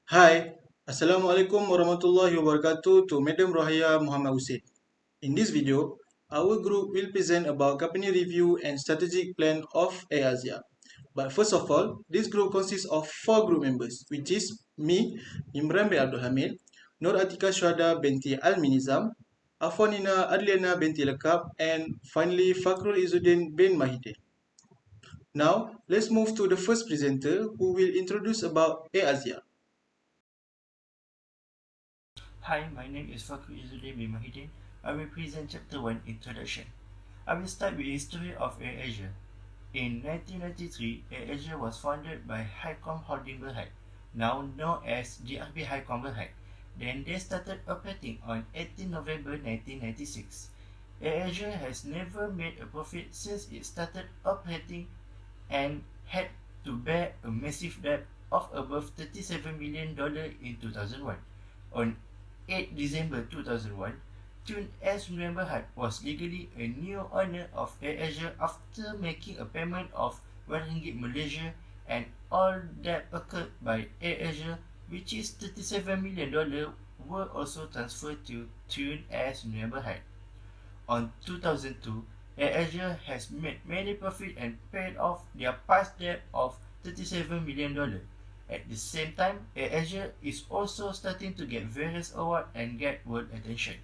Hi, Assalamualaikum warahmatullahi wabarakatuh to Madam Rohaya Muhammad Hussein. In this video, our group will present about company review and strategic plan of Airasia. But first of all, this group consists of four group members, which is me, Imran bin Abdul Hamid, Nur Atiqahsyuhada binti Alminizam, Afwanina Adliliyana binti Lekap, and finally Fakhrul Izzuddin bin Mahidin. Now, let's move to the first presenter who will introduce about Airasia. Hi, my name is Izzuddin Mahidin. I will present Chapter 1 Introduction. I will start with the history of Airasia. In 1993, Airasia was founded by Highcom Holding Berhad, now known as GRB Highcom Berhad. Then they started operating on 18 November 1996. Airasia has never made a profit since it started operating and had to bear a massive debt of above $37 million in 2001. On 8 December 2001, Tun S. Berhad was legally a new owner of Airasia after making a payment of RM1 Malaysia, and all debt occurred by Airasia, which is $37 million, were also transferred to Tun S. Berhad. On 2002, Airasia has made many profit and paid off their past debt of $37 million. At the same time, Airasia is also starting to get various awards and get world attention.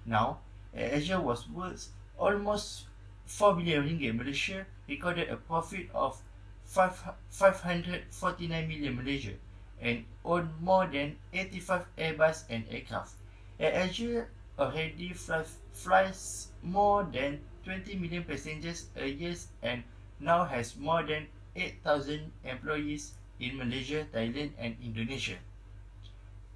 Now, Airasia was worth almost 4 billion ringgit Malaysia, recorded a profit of 549 million Malaysia, and owned more than 85 Airbus and aircraft. Airasia already flies more than 20 million passengers a year and now has more than 8,000 employees in Malaysia, Thailand, and Indonesia.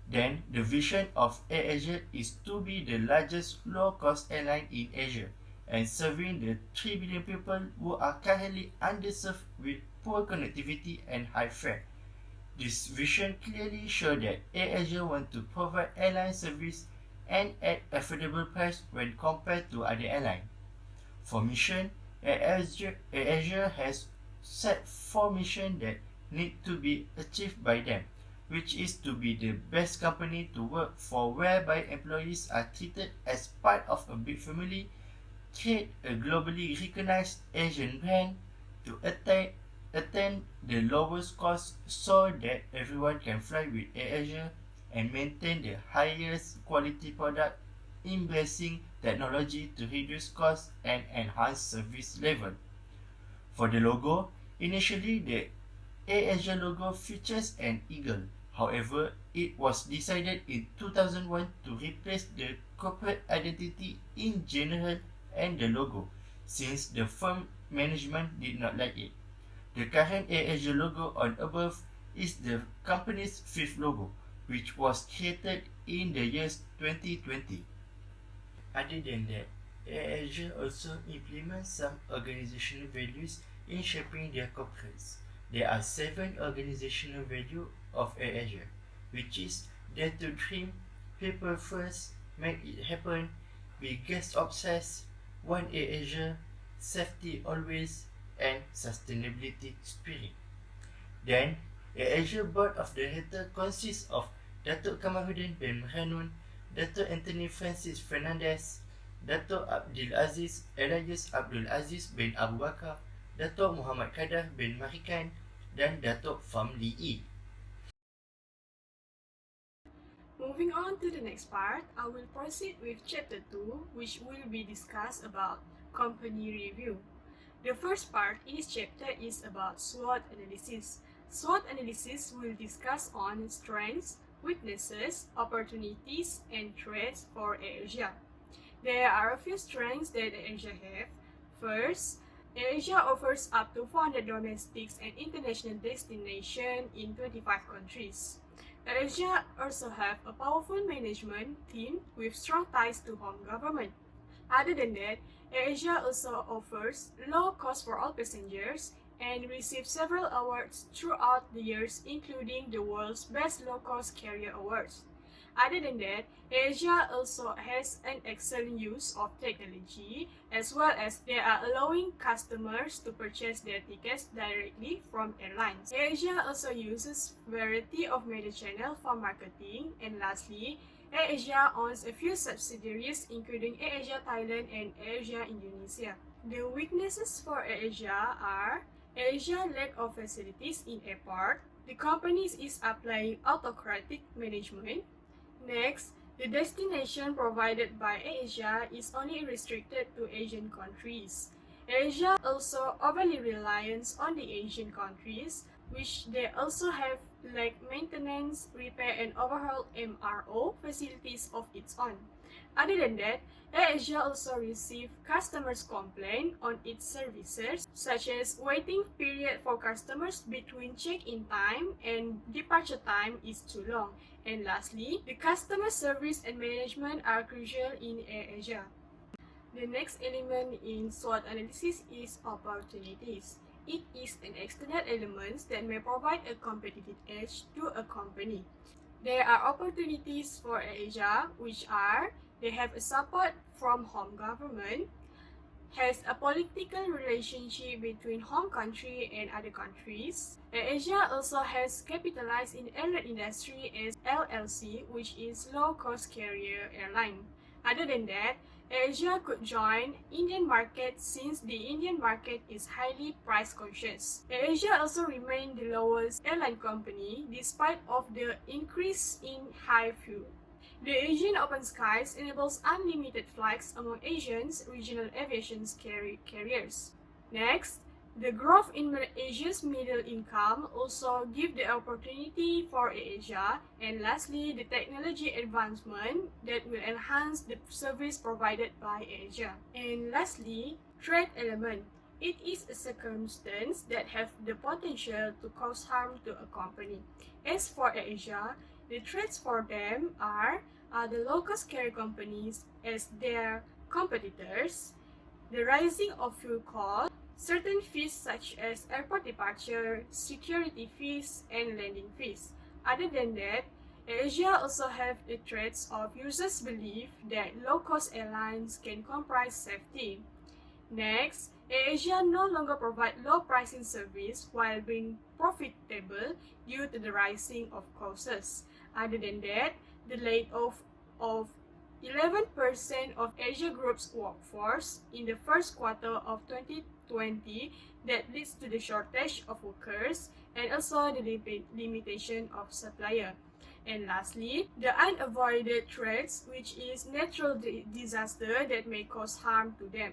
Then, the vision of Airasia is to be the largest low-cost airline in Asia and serving the 3 billion people who are currently underserved with poor connectivity and high fare. This vision clearly shows that Airasia wants to provide airline service and at affordable price when compared to other airlines. For mission, Airasia has set 4 missions that need to be achieved by them, which is to be the best company to work for, whereby employees are treated as part of a big family, create a globally recognized Asian brand, to attain the lowest cost so that everyone can fly with Airasia, and maintain the highest quality product, embracing technology to reduce cost and enhance service level. For the logo, initially the Airasia logo features an eagle. However, it was decided in 2001 to replace the corporate identity in general and the logo, since the firm management did not like it. The current Airasia logo on above is the company's fifth logo, which was created in the years 2020. Other than that, Airasia also implements some organizational values in shaping their corporates. There are 7 organizational values of Airasia, which is dare to dream, people first, make it happen, be guest obsessed, one Airasia, safety always, and sustainability spirit. Then, Airasia Board of Directors consists of Datuk Kamarudin bin Hanun, Datuk Anthony Francis Fernandez, Datuk Abdul Aziz Elias Abdul Aziz bin Abu Bakar, Datuk Muhammad Kadah bin Marikan, dan Datuk Famli E. Moving on to the next part, I will proceed with Chapter 2, which will be discussed about company review. The first part in this chapter is about SWOT analysis. SWOT analysis will discuss on strengths, weaknesses, opportunities, and threats for Airasia. There are a few strengths that Airasia have. First, Airasia offers up to 400 domestic and international destinations in 25 countries. Airasia also have a powerful management team with strong ties to home government. Other than that, Airasia also offers low cost for all passengers and receives several awards throughout the years, including the world's best low-cost carrier awards. Other than that, Airasia also has an excellent use of technology, as well as they are allowing customers to purchase their tickets directly from airlines. Airasia also uses variety of media channels for marketing, and lastly, Airasia owns a few subsidiaries including Airasia Thailand and Airasia Indonesia. The weaknesses for Airasia are Airasia lack of facilities in airport. The company is applying autocratic management. Next, the destination provided by Airasia is only restricted to Asian countries. Airasia also overly reliant on the Asian countries, which they also have like maintenance, repair and overhaul MRO facilities of its own. Other than that, Airasia also receives customers' complaints on its services, such as waiting period for customers between check-in time and departure time is too long. And lastly, the customer service and management are crucial in Airasia. The next element in SWOT analysis is opportunities. It is an external element that may provide a competitive edge to a company. There are opportunities for Airasia, which are they have a support from home government, has a political relationship between home country and other countries. Airasia also has capitalized in airline industry as LLC, which is low-cost carrier airline. Other than that, Airasia could join Indian market since the Indian market is highly price conscious. Airasia also remained the lowest airline company despite of the increase in high fuel. The Asian Open Skies enables unlimited flights among Asians regional aviation carriers. Next, the growth in Asia's middle income also give the opportunity for Airasia. And lastly, the technology advancement that will enhance the service provided by Airasia. And lastly, trade element. It is a circumstance that have the potential to cause harm to a company. As for Airasia, the threats for them are the low-cost carrier companies as their competitors, the rising of fuel costs, certain fees such as airport departure, security fees, and landing fees. Other than that, Airasia also have the threats of users' belief that low-cost airlines can compromise safety. Next, Airasia no longer provide low pricing service while being profitable due to the rising of costs. Other than that, the layoff of 11% of Asia Group's workforce in the first quarter of 2020 that leads to the shortage of workers and also the limitation of supplier. And lastly, the unavoided threats, which is natural disaster that may cause harm to them.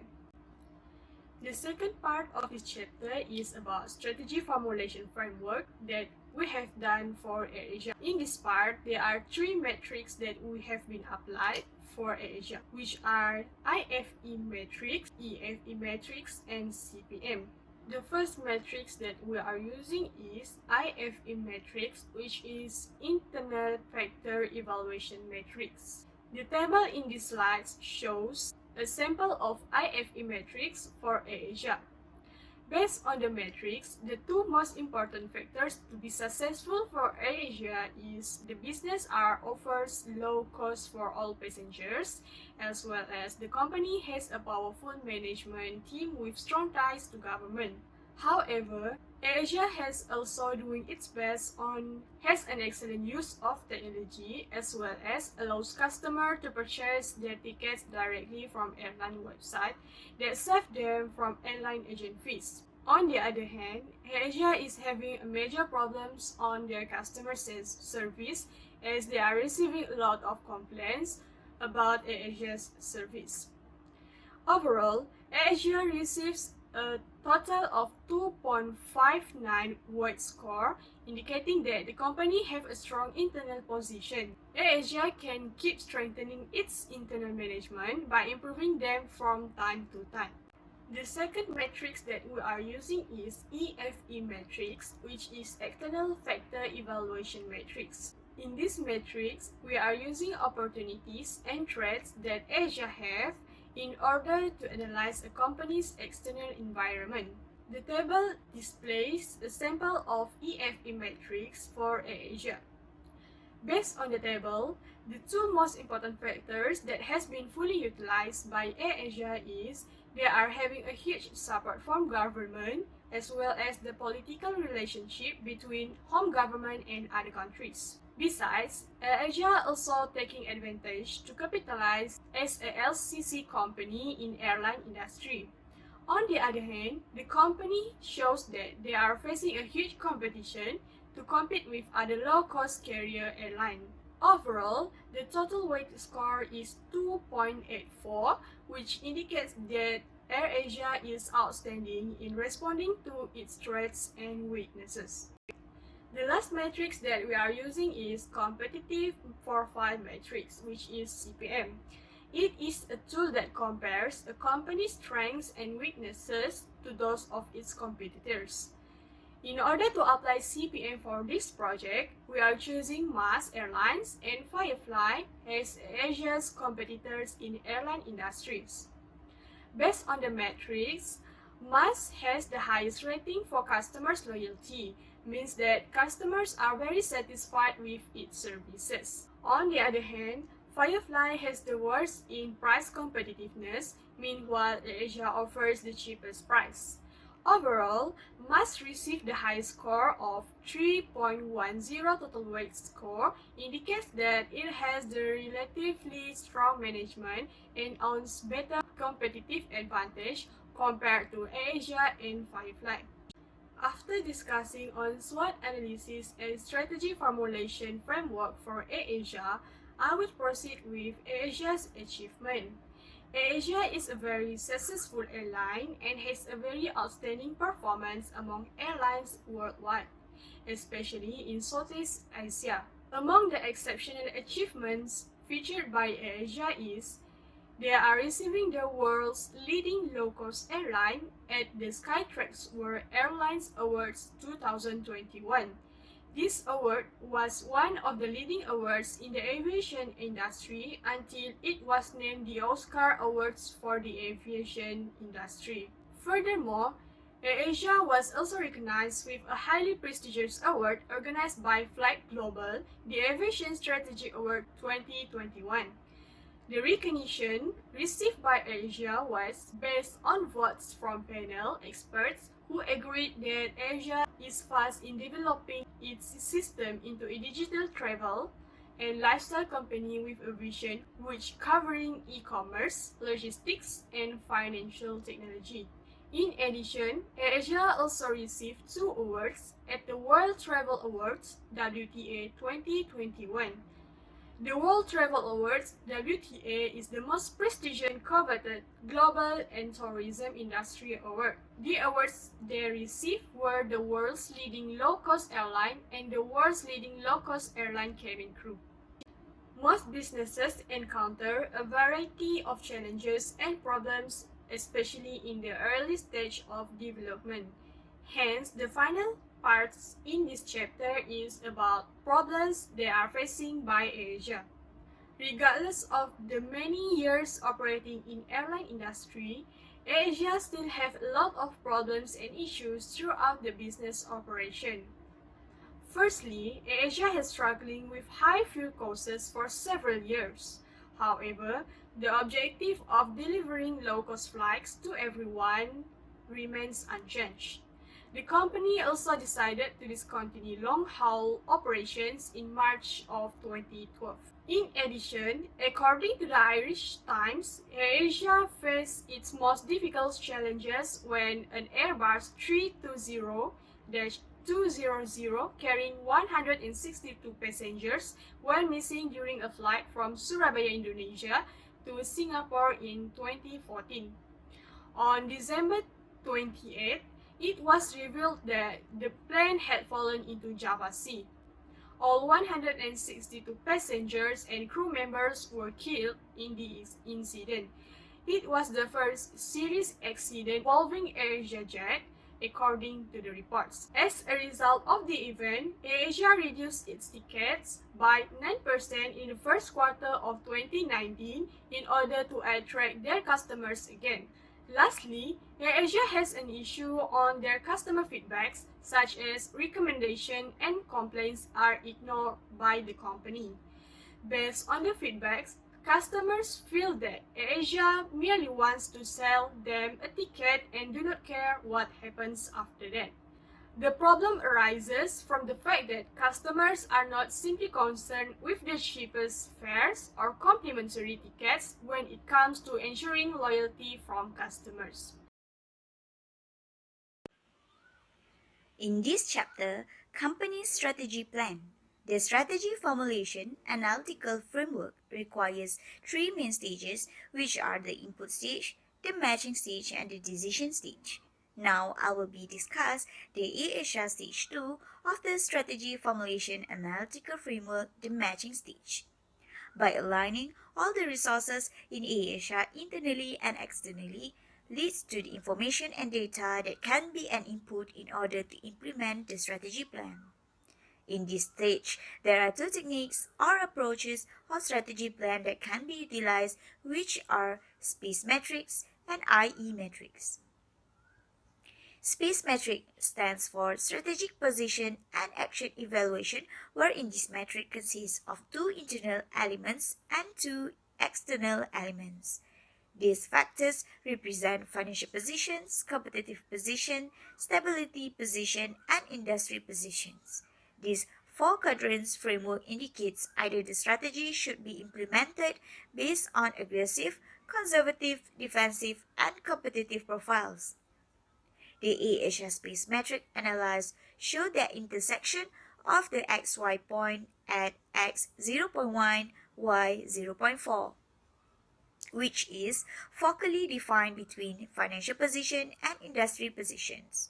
The second part of this chapter is about strategy formulation framework that we have done for Airasia. In this part, there are three metrics that we have been applied for Airasia, which are IFE matrix, EFE matrix, and CPM. The first matrix that we are using is IFE matrix, which is internal factor evaluation matrix. The table in this slide shows a sample of IFE matrix for Airasia. Based on the matrix, the two most important factors to be successful for Airasia is the business offers low cost for all passengers, as well as the company has a powerful management team with strong ties to government. However, Airasia has also doing its best has an excellent use of technology as well as allows customers to purchase their tickets directly from airline website that save them from airline agent fees. On the other hand, Airasia is having major problems on their customer service as they are receiving a lot of complaints about Airasia's service. Overall, Airasia receives a total of 2.59 weight score, indicating that the company have a strong internal position. Airasia can keep strengthening its internal management by improving them from time to time. The second matrix that we are using is EFE matrix, which is external factor evaluation matrix. In this matrix, we are using opportunities and threats that Airasia have in order to analyze a company's external environment. The table displays a sample of EFE matrix for Airasia. Based on the table, the two most important factors that has been fully utilized by Airasia is they are having a huge support from government as well as the political relationship between home government and other countries. Besides, Airasia also taking advantage to capitalize as a LCC company in airline industry. On the other hand, the company shows that they are facing a huge competition to compete with other low-cost carrier airline. Overall, the total weight score is 2.84, which indicates that Airasia is outstanding in responding to its strengths and weaknesses. The last matrix that we are using is competitive profile matrix, which is CPM. It is a tool that compares a company's strengths and weaknesses to those of its competitors. In order to apply CPM for this project, we are choosing MAS Airlines and Firefly as Asia's competitors in airline industries. Based on the matrix, MAS has the highest rating for customers' loyalty, means that customers are very satisfied with its services. On the other hand, Firefly has the worst in price competitiveness, meanwhile Airasia offers the cheapest price. Overall, MAS received the highest score of 3.10 total weight score, indicates that it has the relatively strong management and owns better competitive advantage compared to Airasia and Firefly. After discussing on SWOT analysis and strategy formulation framework for Airasia, I will proceed with Airasia's achievement. Airasia is a very successful airline and has a very outstanding performance among airlines worldwide, especially in Southeast Asia. Among the exceptional achievements featured by Airasia is they are receiving the world's leading low-cost airline at the Skytrax World Airlines Awards 2021. This award was one of the leading awards in the aviation industry until it was named the Oscar Awards for the aviation industry. Furthermore, Airasia was also recognized with a highly prestigious award organized by Flight Global, the Aviation Strategy Award 2021. The recognition received by Airasia was based on votes from panel experts who agreed that Airasia is fast in developing its system into a digital travel and lifestyle company with a vision which covering e-commerce, logistics, and financial technology. In addition, Airasia also received 2 awards at the World Travel Awards WTA 2021. The World Travel Awards WTA is the most prestigious and coveted global and tourism industry award. The awards they received were the world's leading low-cost airline and the world's leading low-cost airline cabin crew. Most businesses encounter a variety of challenges and problems, especially in the early stage of development. Hence, the final parts in this chapter is about problems they are facing by Airasia. Regardless of the many years operating in airline industry, Airasia still have a lot of problems and issues throughout the business operation. Firstly, Airasia has struggling with high fuel costs for several years. However, the objective of delivering low-cost flights to everyone remains unchanged. The company also decided to discontinue long-haul operations in March of 2012. In addition, according to the Irish Times, Airasia faced its most difficult challenges when an Airbus 320-200 carrying 162 passengers went missing during a flight from Surabaya, Indonesia to Singapore in 2014. On December 28, it was revealed that the plane had fallen into Java Sea. All 162 passengers and crew members were killed in the incident. It was the first serious accident involving Airasia jet, according to the reports. As a result of the event, Airasia reduced its tickets by 9% in the first quarter of 2019 in order to attract their customers again. Lastly, Airasia has an issue on their customer feedbacks, such as recommendation and complaints are ignored by the company. Based on the feedbacks, customers feel that Airasia merely wants to sell them a ticket and do not care what happens after that. The problem arises from the fact that customers are not simply concerned with the cheapest fares or complimentary tickets when it comes to ensuring loyalty from customers. In this chapter, Company Strategy Plan. The strategy formulation analytical framework requires three main stages, which are the input stage, the matching stage, and the decision stage. Now I will be discuss the Airasia stage 2 of the strategy formulation analytical framework, the matching stage. By aligning all the resources in Airasia internally and externally, leads to the information and data that can be an input in order to implement the strategy plan. In this stage, there are two techniques or approaches of strategy plan that can be utilized, which are space metrics and IE metrics. Space metric stands for strategic position and action evaluation, wherein this metric consists of two internal elements and two external elements. These factors represent financial positions, competitive position, stability position, and industry positions. This four quadrants framework indicates either the strategy should be implemented based on aggressive, conservative, defensive, and competitive profiles. The Airasia space metric analyzed show the intersection of the XY point at x 0.1, y 0.4, which is focally defined between financial position and industry positions.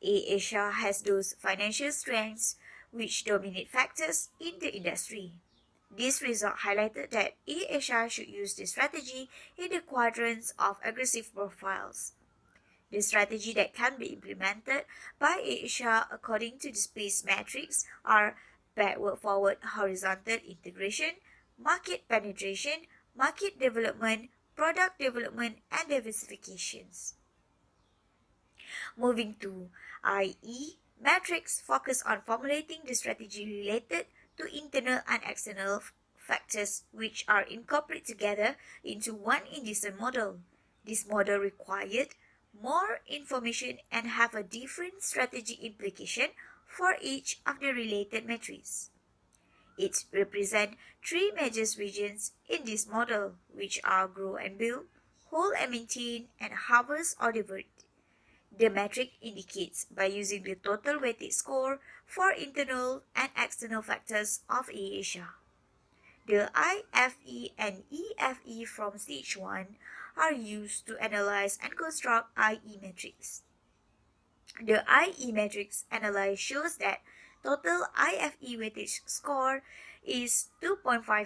Airasia has those financial strengths which dominate factors in the industry. This result highlighted that Airasia should use this strategy in the quadrants of aggressive profiles. The strategy that can be implemented by Airasia according to the space matrix are backward-forward horizontal integration, market penetration, market development, product development, and diversifications. Moving to IE, matrix focus on formulating the strategy related to internal and external factors which are incorporated together into one indecent model. This model required more information and have a different strategy implication for each of the related metrics. It represents three major regions in this model, which are grow and build, hold and maintain, and harvest or divert. The metric indicates by using the total weighted score for internal and external factors of Airasia. The IFE and EFE from stage 1 are used to analyze and construct IE metrics. The IE matrix analysis shows that total IFE weightage score is 2.59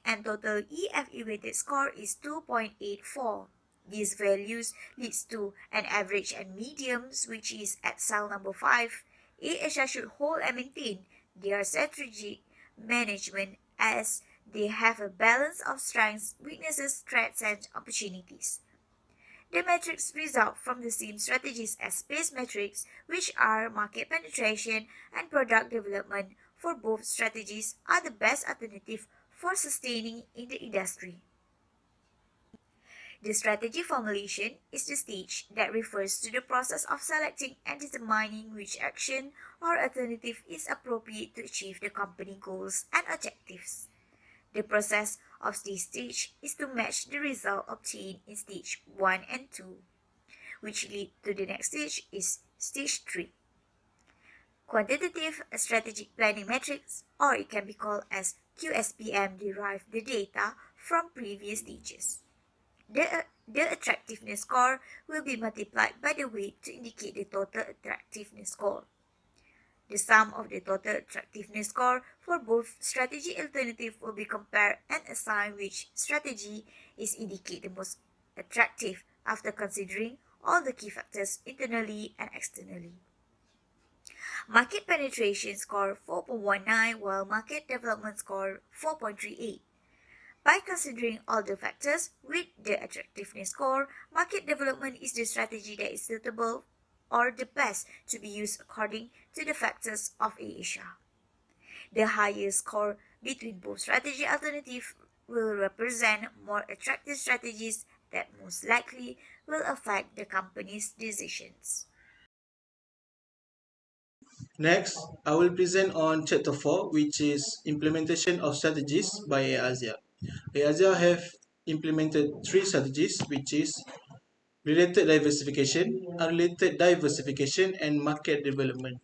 and total EFE weighted score is 2.84. These values leads to an average and mediums, which is at cell number 5. Airasia should hold and maintain their strategic management as they have a balance of strengths, weaknesses, threats, and opportunities. The metrics result from the same strategies as space metrics, which are market penetration and product development. For both strategies are the best alternative for sustaining in the industry. The strategy formulation is the stage that refers to the process of selecting and determining which action or alternative is appropriate to achieve the company goals and objectives. The process of this stage is to match the result obtained in stage 1 and 2, which lead to the next stage is stage 3. Quantitative strategic planning metrics, or it can be called as QSPM, derive the data from previous stages. The attractiveness score will be multiplied by the weight to indicate the total attractiveness score. The sum of the total attractiveness score for both strategy alternative will be compared and assigned which strategy is indicate the most attractive after considering all the key factors internally and externally. Market penetration score 4.19 while market development score 4.38. By considering all the factors with the attractiveness score, market development is the strategy that is suitable or the best to be used according to the factors of Asia. The highest score between both strategy alternatives will represent more attractive strategies that most likely will affect the company's decisions. Next, I will present on Chapter 4, which is Implementation of Strategies by Airasia. Airasia have implemented three strategies, which is related diversification, unrelated diversification, and market development.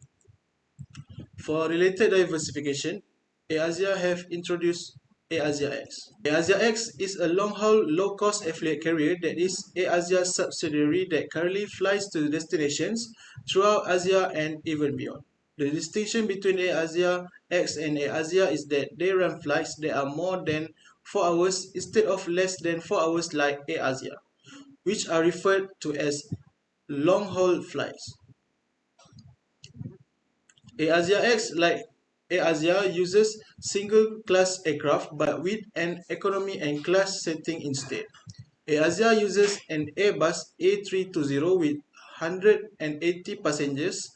For related diversification, Airasia have introduced Airasia X. Airasia X is a long-haul, low-cost affiliate carrier that is Airasia's subsidiary that currently flies to destinations throughout Asia and even beyond. The distinction between Airasia X and Airasia is that they run flights that are more than 4 hours instead of less than 4 hours like Airasia, which are referred to as long-haul flights. Airasia X, like Airasia, uses single-class aircraft but with an economy and class setting instead. Airasia uses an Airbus A320 with 180 passengers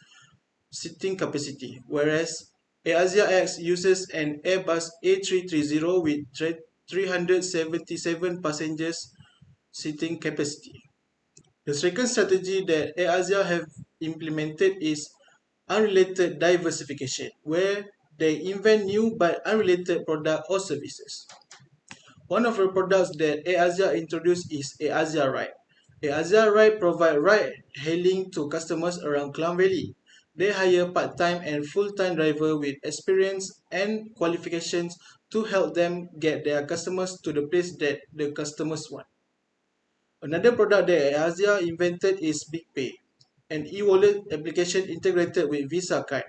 seating capacity, whereas Airasia X uses an Airbus A330 with 377 passengers seating capacity. The second strategy that Airasia have implemented is unrelated diversification, where they invent new but unrelated products or services. One of the products that Airasia introduced is Airasia Ride. Airasia Ride provide ride-hailing to customers around Klang Valley. They hire part-time and full-time drivers with experience and qualifications to help them get their customers to the place that the customers want. Another product that Airasia invented is BigPay, an e-wallet application integrated with Visa card.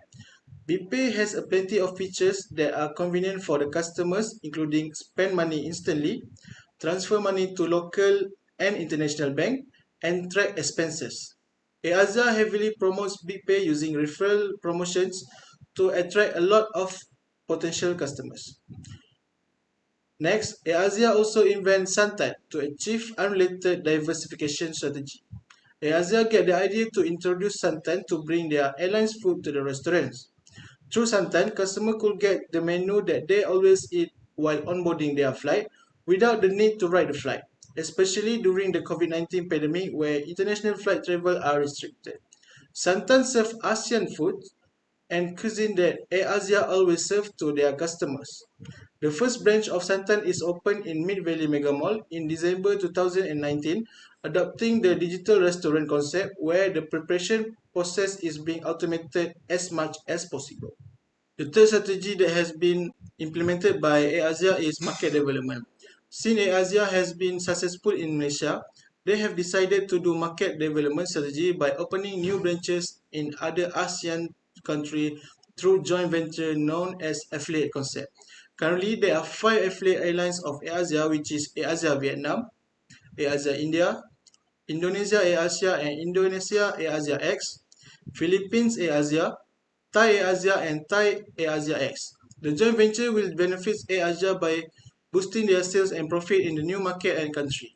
BigPay has a plenty of features that are convenient for the customers, including spend money instantly, transfer money to local and international bank, and track expenses. Airasia heavily promotes BigPay using referral promotions to attract a lot of potential customers. Next, Airasia also invents Santan to achieve unrelated diversification strategy. Airasia get the idea to introduce Santan to bring their airline's food to the restaurants. Through Santan, customers could get the menu that they always eat while onboarding their flight without the need to ride the flight, especially during the COVID-19 pandemic where international flight travel are restricted. Santan serves ASEAN food and cuisine that Airasia always serves to their customers. The first branch of Santan is opened in Mid Valley Mega Mall in December 2019, adopting the digital restaurant concept where the preparation process is being automated as much as possible. The third strategy that has been implemented by Airasia is market development. Since Airasia has been successful in Malaysia, they have decided to do market development strategy by opening new branches in other ASEAN countries through joint venture known as affiliate concept. Currently, there are 5 affiliate airlines of Airasia, which is Airasia Vietnam, Airasia India, Indonesia Airasia and Indonesia Airasia X, Philippines Airasia, Thai Airasia and Thai Airasia X. The joint venture will benefit Airasia by boosting their sales and profit in the new market and country.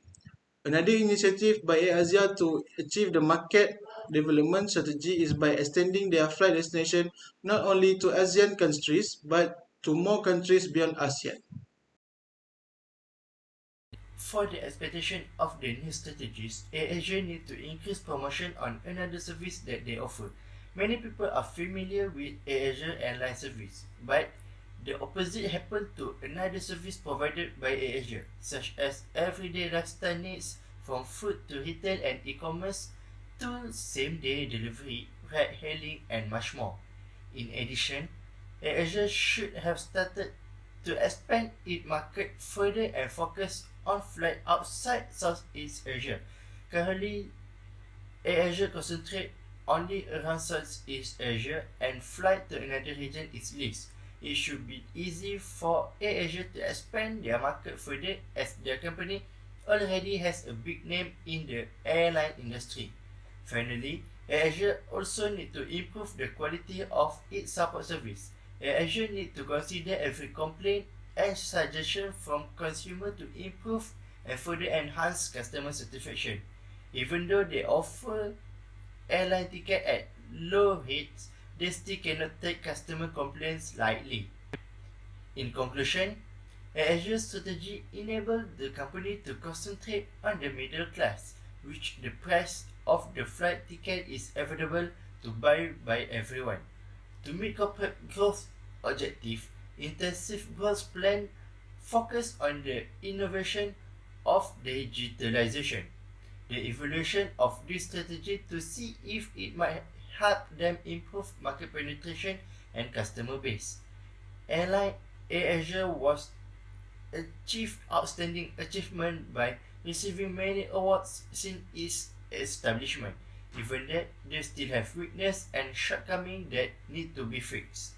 Another initiative by Airasia to achieve the market development strategy is by extending their flight destination not only to ASEAN countries but to more countries beyond ASEAN. For the expectation of the new strategies, AirAsia need to increase promotion on another service that they offer. Many people are familiar with AirAsia airline service, but the opposite happened to another service provided by AirAsia, such as everyday lifestyle needs from food to retail and e-commerce to same-day delivery, ride-hailing, and much more. In addition, AirAsia should have started to expand its market further and focus on flight outside Southeast Asia. Currently, AirAsia concentrates only around Southeast Asia and flight to another region is least. It should be easy for AirAsia to expand their market further as their company already has a big name in the airline industry. Finally, AirAsia also need to improve the quality of its support service. AirAsia need to consider every complaint and suggestions from consumers to improve and further enhance customer satisfaction. Even though they offer airline ticket at low rates, they still cannot take customer complaints lightly. In conclusion, Airasia's strategy enabled the company to concentrate on the middle class, which the price of the flight ticket is affordable to buy by everyone. To meet corporate growth objective, intensive growth plan focus on the innovation of digitalization. The evaluation of this strategy to see if it might help them improve market penetration and customer base. Airline AirAsia was achieved outstanding achievement by receiving many awards since its establishment. Even that, they still have weakness and shortcomings that need to be fixed.